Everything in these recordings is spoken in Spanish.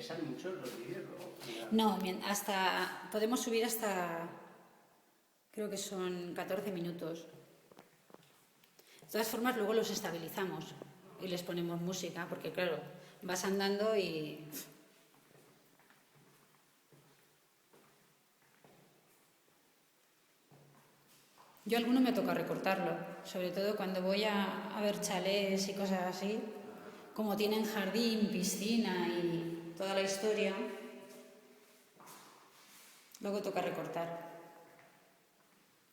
pesan mucho los vídeos luego. No, podemos subir hasta, creo que son 14 minutos. De todas formas, luego los estabilizamos y les ponemos música, porque claro, vas andando y... Yo alguno me toca recortarlo, sobre todo cuando voy a ver chalés y cosas así, como tienen jardín, piscina y toda la historia, luego toca recortar.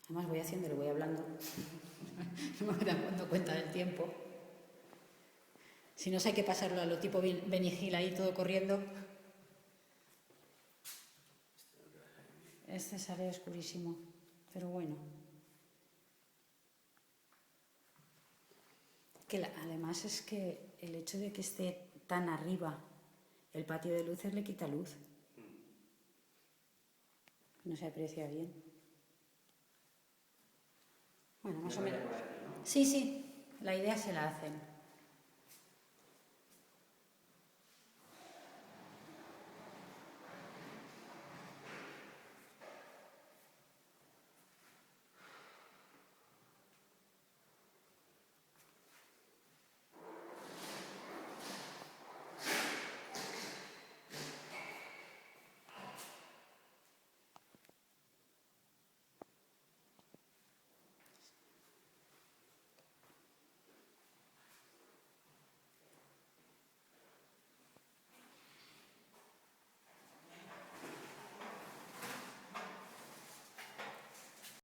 Además voy haciendo y voy hablando, no me voy dando cuenta del tiempo. Si no sé, hay que pasarlo a lo tipo Benny Hill ahí todo corriendo. Este sale oscurísimo, pero bueno. Además es que el hecho de que esté tan arriba el patio de luces le quita luz. No se aprecia bien. Bueno, más o menos. Sí, la idea se la hacen.